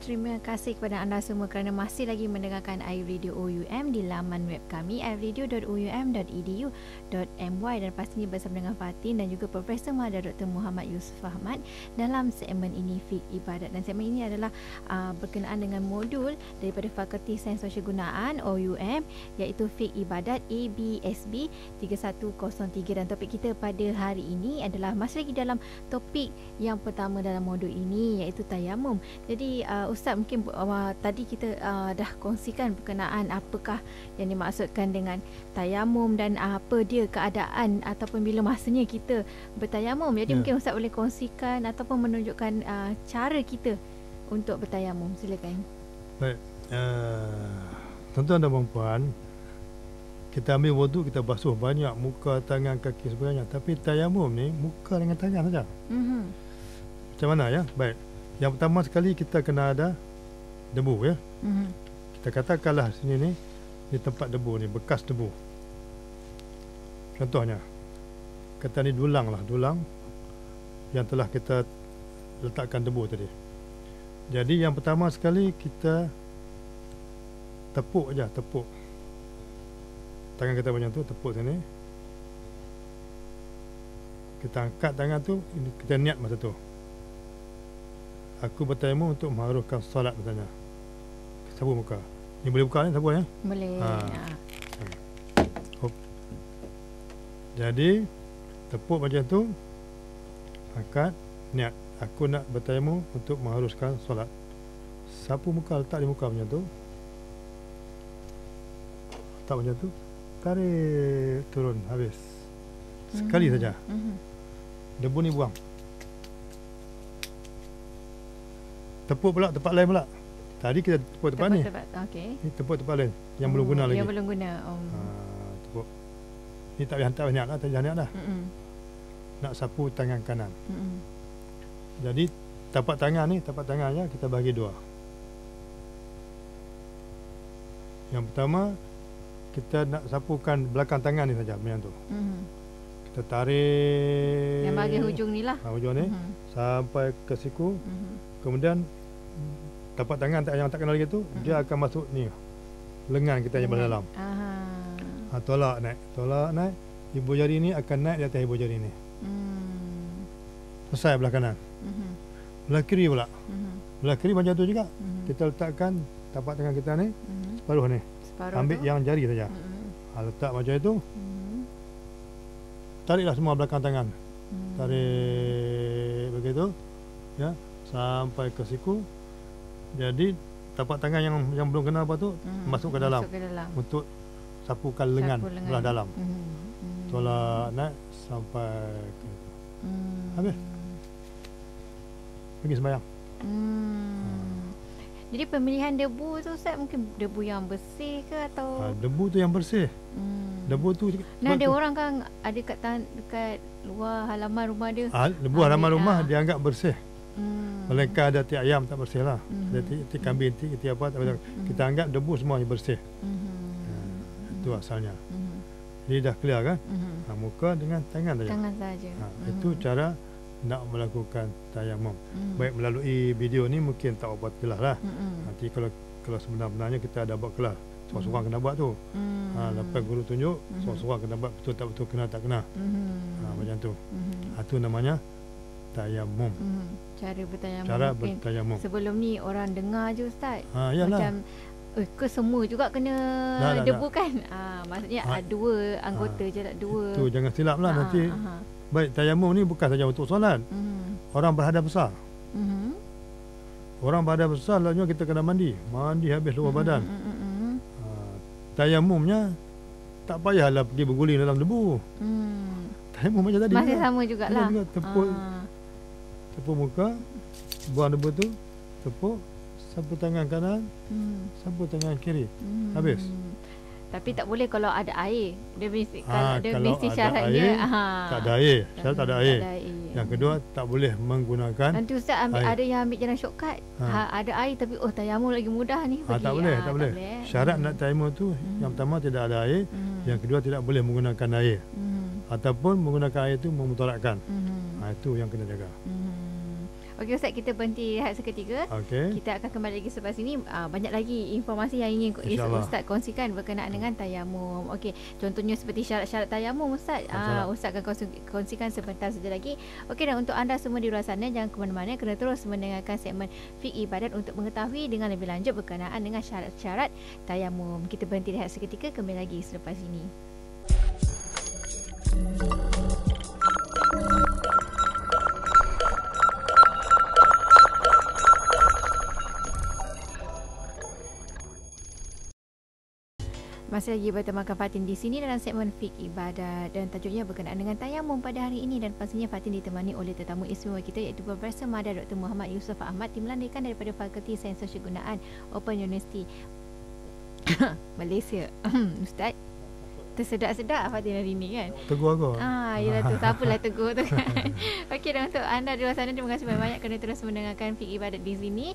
terima kasih kepada anda semua kerana masih lagi mendengarkan iRadio OUM di laman web kami iradio.oum.edu.my, dan pastinya bersama dengan Fatin dan juga Profesor Mahadar Dr. Muhammad Yusuf Ahmad dalam segmen ini Fiqh Ibadat. Dan segmen ini adalah berkenaan dengan modul daripada Fakulti Sains Sosial Gunaan OUM, iaitu Fiqh Ibadat ABSB 3103, dan topik kita pada hari ini adalah masih lagi dalam topik yang pertama dalam modul ini, iaitu tayamum. Jadi Ustaz, mungkin tadi kita dah kongsikan berkenaan apakah yang dimaksudkan dengan tayamum dan apa dia keadaan ataupun bila masanya kita bertayamum. Jadi mungkin Ustaz boleh kongsikan ataupun menunjukkan cara kita untuk bertayamum. Silakan. Baik, tuan-tuan dan puan-puan, kita ambil wudu, kita basuh banyak muka, tangan, kaki sebagainya. Tapi tayamum ni muka dengan tangan saja. Macam mana ya? Baik. Yang pertama sekali kita kena ada debu ya. Kita katakanlah sini ni, di tempat debu ni, bekas debu. Contohnya, kata ni dulang yang telah kita letakkan debu tadi. Jadi yang pertama sekali kita tepuk aja, tepuk. Tangan kita macam tu, tepuk sini. Kita angkat tangan tu, kita niat masa tu. Aku bertayamum untuk mengharuskan solat misalnya. Sapu muka. Ni boleh buka ni, sapu ya? Boleh. Jadi tepuk macam tu, angkat, niat. Aku nak bertayamum untuk mengharuskan solat. Sapu muka, letak di muka macam tu. Letak macam tu. Tarik turun, habis. Sekali saja. Debu ni buang. Tepuk pula tempat lain pula. Tadi kita tepuk tempat ni. Okay. Ni tepuk tempat lain yang belum guna lagi. Yang belum guna. Tepuk. Ni tak payah hantar banyak lah, tak payah banyak dah. Nak sapu tangan kanan. Jadi tapak tangannya kita bagi dua. Yang pertama, kita nak sapukan belakang tangan ni saja macam tu. Kita tarik yang bahagian hujung ni lah. Hujung ni sampai ke siku. Kemudian tapak tangan yang tak kenal lagi tu, dia akan masuk ni lengan kita yang dalam. Tolak naik. Ibu jari ni akan naik di atas ibu jari ni. Selesai belah kanan. Belah kiri pula. Belah kiri macam tu juga. Kita letakkan tapak tangan kita ni separuh ni. Ambil yang jari saja. Letak macam itu. Tariklah semua belakang tangan. Tarik begitu. Ya, sampai ke siku. Jadi tapak tangan yang belum kena apa tu masuk ke dalam untuk sapukan lengan belah dalam. Tolak naik sampai ke habis. Pergi sembahyang. Jadi pemilihan debu tu Ustaz, mungkin debu yang bersih ke atau debu tu yang bersih. Debu tu ada orang kan ada dekat luar halaman rumah dia. Debu halaman rumah dianggap bersih. Melainkan ada tiap ayam tak bersih lah. Ada tiap kambing, tiap apa tak bersih. Kita anggap debu semua yang bersih. Itu asalnya. Jadi dah clear kan? Muka dengan tangan saja. Tangan saja. Itu cara nak melakukan tayamum. Baik melalui video ni mungkin tak buat kelas lah. Nanti kalau sebenarnya kita ada buat kelas, seorang-seorang kena buat tu. Lepas guru tunjuk, seorang-seorang kena buat betul tak betul, kena tak kena. Macam tu. Itu namanya tayamum. Cara bertayamum. Sebelum ni orang dengar je Ustaz. Macam ke semua juga kena debu kan? Maksudnya dua anggota je tak dua. Tu jangan silap lah nanti. Baik, tayamum ni bukan saja untuk solat. Orang berhadas besar. Orang berhadas besar, lalunya kita kena mandi habis luar badan. Tayamumnya tak payahlah pergi berguling dalam debu. Tayamum macam tadi. Masih sama jugalah. Tepuk muka, buang debu tu, tepuk, sapu tangan kanan, sapu tangan kiri. Habis. Tapi tak boleh kalau ada air. Dia mesti syaratnya tak ada air. Syarat tak ada air. Yang kedua, tak boleh menggunakan. Nanti Ustaz ada yang ambil jalan shortcut. Ada air tapi tayamum lagi mudah ni. Tak boleh. Syarat nak tayamum tu, yang pertama tidak ada air, yang kedua tidak boleh menggunakan air. Ataupun menggunakan air tu memudaratkan. Itu yang kena jaga. Okey Ustaz, kita berhenti rehat seketika. Okey. Kita akan kembali lagi selepas ini. Banyak lagi informasi yang ingin Ustaz kongsikan berkenaan dengan tayamum. Okey, contohnya seperti syarat-syarat tayamum Ustaz. Ustaz akan kongsikan sebentar saja lagi. Okey, dan untuk anda semua di luar sana, jangan ke mana-mana, kena terus mendengarkan segmen Fiqh Ibadat untuk mengetahui dengan lebih lanjut berkenaan dengan syarat-syarat tayamum. Kita berhenti rehat seketika, kembali lagi selepas ini. Masih lagi bertemakan Fatin di sini dalam segmen Fiqh Ibadat, dan tajuknya berkenaan dengan tayamum pada hari ini, dan pastinya Fatin ditemani oleh tetamu istimewa kita iaitu Profesor Madar Dr. Muhammad Yusof Ahmad, dimelandikan daripada Fakulti Sains Sosial Gunaan Open University Malaysia. Ustaz, tersedak-sedak Fatin hari ini kan? Tegur aku. Yelah tu, siapalah tegur tu kan. Okey, dan untuk anda di luar sana, terima kasih banyak-banyak kerana terus mendengarkan Fiqh Ibadat di sini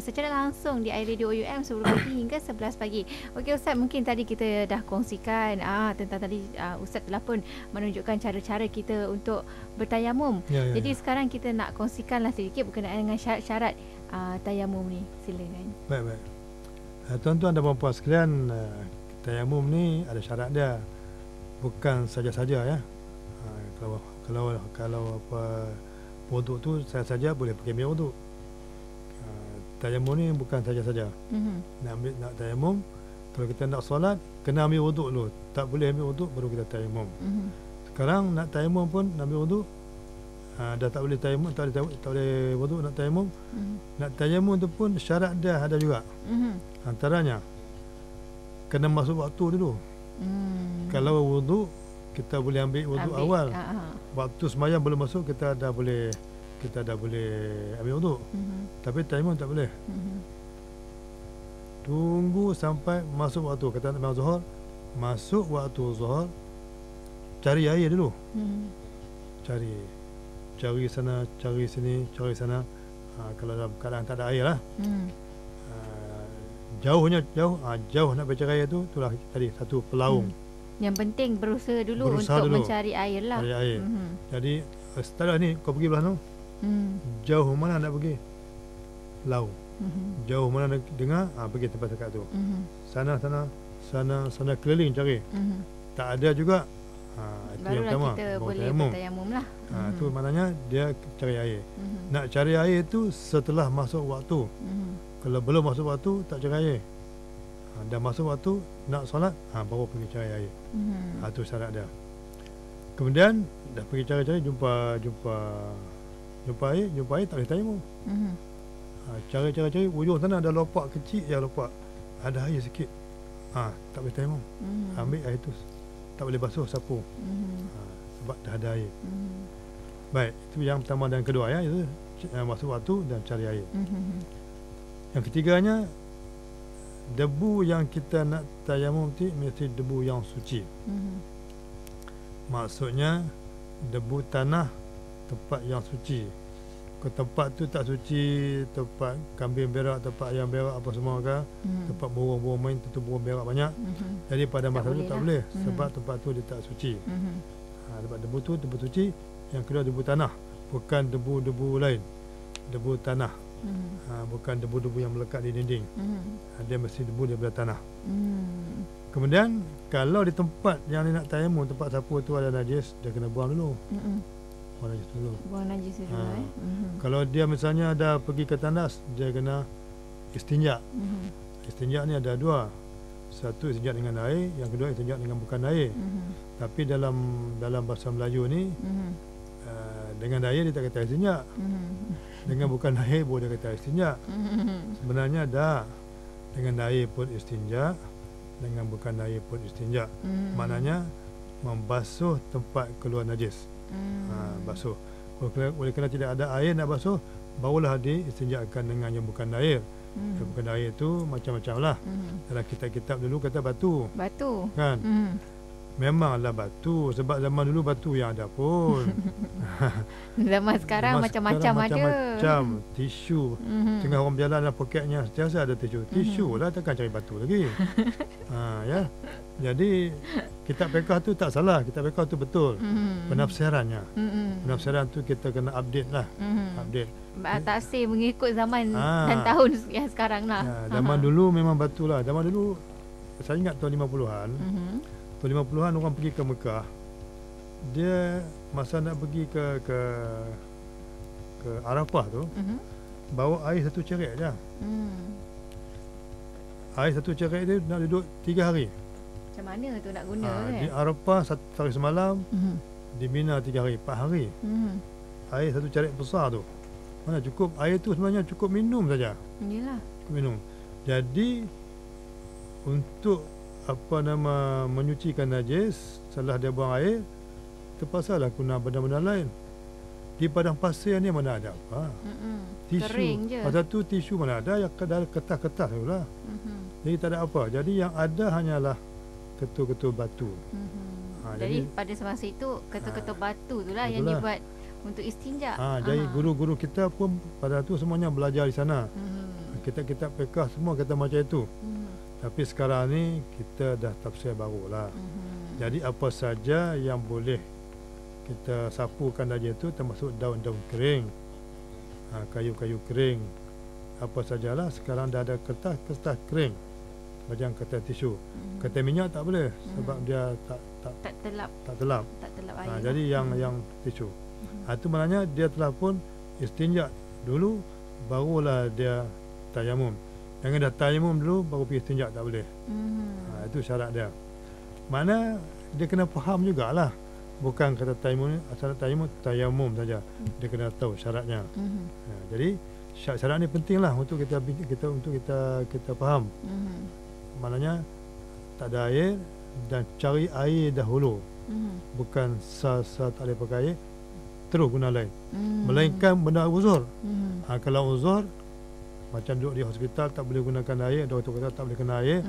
secara langsung di iRadio UM 10 pagi hingga 11 pagi. Okey Ustaz, mungkin tadi kita dah kongsikan tentang tadi Ustaz telah pun menunjukkan cara-cara kita untuk bertayamum. Jadi sekarang kita nak kongsikanlah sedikit berkenaan dengan syarat-syarat tayamum ni. Silakan. Baik. Tuan-tuan dan puan-puan sekalian, tayamum ni ada syarat dia, bukan saja-saja ya. Kalau apa wuduk tu saja boleh pakai minyak wuduk. Tayamum ni bukan saja-saja. Nak tayamum, kalau kita nak solat kena ambil wuduk dulu. Tak boleh ambil wuduk baru kita tayamum. Sekarang nak tayamum pun nak ambil wuduk. Dah tak boleh tayamum, tak boleh wuduk nak tayamum. Nak tayamum tu pun syarat dia ada juga. Antaranya kena masuk waktu dulu. Kalau wuduk kita boleh ambil wuduk awal. Waktu sembahyang belum masuk kita dah boleh ambil wuduk. Tapi tayamum tak boleh. Tunggu sampai masuk waktu. Kata nak zuhur, masuk waktu zuhur, cari air dulu. Cari sana, cari sini, cari sana. Kalau dalam keadaan tak ada air lah. Jauh nak mencari air tu, itulah tadi satu pelaung. Yang penting berusaha dulu mencari air lah. Cari air. Jadi setelah ni kau pergi belah tu, jauh mana nak pergi? Laut. Jauh mana nak dengar? Pergi tempat dekat tu. Sana keliling cari. Tak ada juga. Itu barulah yang pertama. Kita boleh bertayamum lah. Itu maknanya dia cari air. Nak cari air tu setelah masuk waktu. Kalau belum masuk waktu tak cari air. Dah masuk waktu nak solat, baru pergi cari air. Itu syarat dia. Kemudian dah pergi cari-cari, jumpa air tak boleh tayamum. Cari ujung sana ada lopak kecil, lopak ada air sikit. Tak boleh tayamum. Ambil air tu, tak boleh basuh sapu. Sebab dah ada air. Baik, itu yang pertama dan kedua ya, itu masuk waktu dan cari air. Yang ketiganya, debu yang kita nak tayamum tu mesti debu yang suci. Maksudnya debu tanah tempat yang suci. Kalau tempat tu tak suci, tempat kambing berak, tempat ayam berak apa semua ke, tempat burung-burung main, tentu burung berak banyak. Jadi pada masa tu tak boleh sebab tempat tu dia tak suci. Sebab debu tu debu suci. Yang kedua debu tanah, bukan debu-debu lain. Debu tanah. Bukan debu-debu yang melekat di dinding. Dia mesti debu daripada tanah. Kemudian kalau di tempat yang dia nak tayamum, tempat sapu tu ada najis, dia kena buang dulu. Buang najis dulu. Kalau dia misalnya dah pergi ke tandas, dia kena istinja. Istinja ni ada dua. Satu istinja dengan air, yang kedua istinja dengan bukan air. Tapi dalam bahasa Melayu ni dengan air dia tak kata istinja. Dengan bukan air pun dia kata istinja. Sebenarnya dah dengan air pun istinja, dengan bukan air pun istinja. Maknanya membasuh tempat keluar najis. Basuh. Oleh kerana tidak ada air nak basuh, barulah diistinjakan dengan yang bukan air. Yang bukan air tu macam-macam lah. Dalam kitab-kitab dulu kata batu. Kan? Memanglah batu, sebab zaman dulu batu yang ada pun. Zaman sekarang macam-macam ada. Macam-macam tisu. Tengah orang berjalan dalam poketnya sentiasa ada tisu. Tisu lah, takkan cari batu lagi. Ya. Jadi kitab fiqh tu tak salah, kitab fiqh tu betul. Penafsirannya. Penafsiran tu kita kena update lah. Update. Taksir mengikut zaman dan tahun yang sekarang lah. Ya, zaman dulu memang batu lah. Zaman dulu saya ingat tahun 50-an. Tahun 50-an orang pergi ke Mekah. Dia masa nak pergi ke Arafah tu, bawa air satu cerik je. Air satu cerik dia nak duduk 3 hari. Macam mana tu nak guna Di Arafah 1 hari semalam, di Mina 3 hari, 4 hari. Air satu cerik besar tu. Mana cukup, air tu sebenarnya cukup minum saja. Yalah. Cukup minum. Jadi untuk menyucikan najis setelah dia buang air, terpaksalah guna benda-benda lain. Di padang pasir ni mana ada apa? Tisu. Kering je. Pasal tu tisu mana ada, yang ada kertas-kertas tu lah. Jadi tak ada apa. Jadi yang ada hanyalah ketul-ketul batu. Jadi pada semasa itu ketul-ketul batu tu lah yang dibuat untuk istinja. Jadi guru-guru kita pun pada tu semuanya belajar di sana. Kitab-kitab fiqh semua kata macam itu. Tapi sekarang ni kita dah tafsir baru lah. Jadi apa saja yang boleh kita sapukan najis itu, termasuk daun-daun kering, kayu-kayu kering, apa sajalah sekarang dah ada kertas kering, macam kertas tisu. Kertas minyak tak boleh sebab dia tak telap air. Jadi yang tisu. Itu maknanya dia telah pun istinja dulu, barulah dia tayamum. Jangan dah tayamum dulu baru pergi istinja, tak boleh. Itu syarat dia. Mana dia kena faham jugalah. Bukan kata tayamum, syarat tayamum saja. Dia kena tahu syaratnya. Jadi syarat ni pentinglah untuk kita faham. Maknanya tak ada air dan cari air dahulu. Bukan tak boleh pakai air terus guna lain. Melainkan benda uzur. Kalau uzur macam duduk di hospital tak boleh gunakan air, doktor kata tak boleh kena air,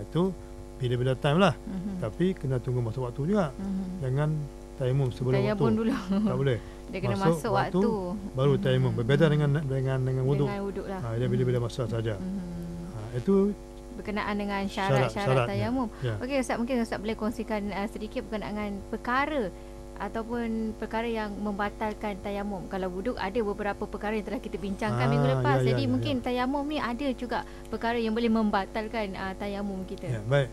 itu bila-bila time lah. Tapi kena tunggu masuk waktu juga. Jangan tayamum sebelum waktu dulu. Tak boleh. Dia kena masuk waktu baru tayamum. Berbeza dengan wuduk. Lah. Dia bila-bila masa saja. Itu berkenaan dengan syarat-syarat tayamum. Ya. Okey Ustaz, mungkin Ustaz boleh kongsikan sedikit berkenaan dengan perkara ataupun perkara yang membatalkan tayamum. Kalau wuduk ada beberapa perkara yang telah kita bincangkan minggu lepas. Jadi mungkin tayamum ni ada juga perkara yang boleh membatalkan tayamum kita. Ya, baik.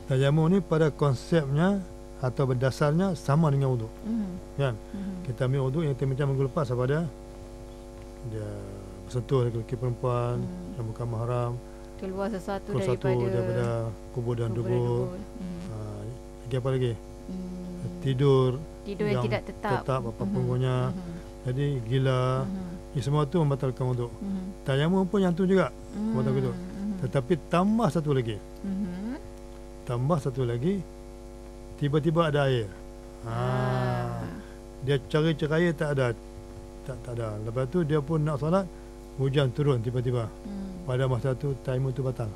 Tayamum ni pada konsepnya atau berdasarnya sama dengan wuduk. Kan? Kita ambil wuduk yang kita bincang minggu lepas apa dia bersentuh lelaki perempuan yang bukan mahram, keluar sesuatu daripada kubur dan dubur. Lagi apa lagi? Tidur yang tidak tetap apa punggungnya. Jadi gila. Ini semua tu membatalkan wuduk. Tayamum pun yang tu juga membatalkan wuduk. Tetapi tambah satu lagi, tiba-tiba ada air. Dia cari air tak ada. Lepas tu dia pun nak solat, hujan turun tiba-tiba. Pada masa tu tayamum tu batal.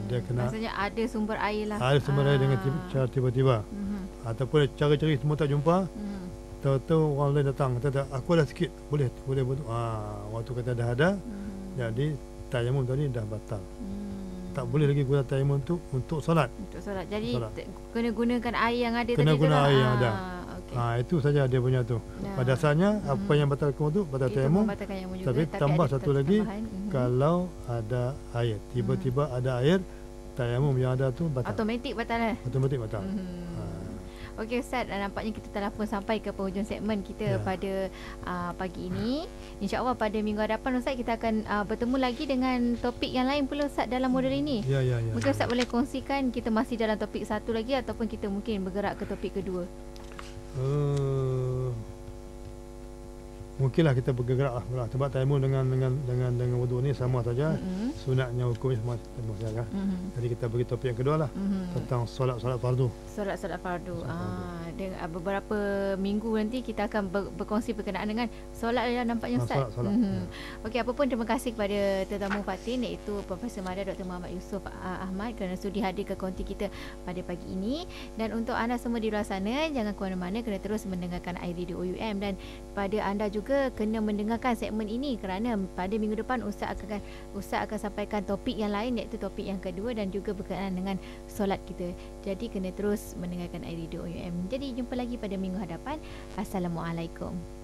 Dia kena, maksudnya ada sumber air lah. Ada sumber air dengan cara tiba-tiba. Ataupun cari-cari semua tak jumpa. Tahu-tahu orang lain datang, kata aku ada sikit, boleh betul. Waktu kata dah ada, jadi tayamum tadi dah batal. Tak boleh lagi guna tayamum tu untuk solat. Jadi kena gunakan air yang ada kena tadi. Kena guna air yang ada. Okay. Itu saja dia punya tu. Pada dasarnya apa yang batalkan wuduk batal tayamum. Tapi tambah satu lagi, kalau ada air, tiba-tiba ada air, tayamum yang ada tu batal. Automatik batal. Automatik batal. Okey Ustaz, nampaknya kita telah pun sampai ke penghujung segmen kita pada pagi ini. InsyaAllah pada minggu hadapan Ustaz kita akan bertemu lagi dengan topik yang lain pula Ustaz dalam modul ini. Ya. Mungkin Ustaz boleh kongsikan kita masih dalam topik satu lagi ataupun kita mungkin bergerak ke topik kedua. mungkinlah kita bergerak lah. Sebab tayamum dengan wudu ni sama saja. Sunatnya hukumnya sama saja. Jadi kita bagi topik yang kedua lah, tentang solat fardu. Solat fardu. Dengan beberapa minggu nanti kita akan berkongsi berkenaan dengan solat lah nampaknya Ustaz. Solat. Okey, apa pun terima kasih kepada tetamu Fatin, iaitu Profesor Madar Dr. Muhammad Yusof Ahmad, kerana sudi hadir ke konti kita pada pagi ini. Dan untuk anda semua di luar sana, jangan ke mana-mana, kena terus mendengarkan iRadio OUM. Dan pada anda juga kena mendengarkan segmen ini, kerana pada minggu depan Ustaz akan sampaikan topik yang lain, iaitu topik yang kedua dan juga berkenaan dengan solat kita. Jadi kena terus mendengarkan iRadio OUM. Jadi jumpa lagi pada minggu hadapan. Assalamualaikum.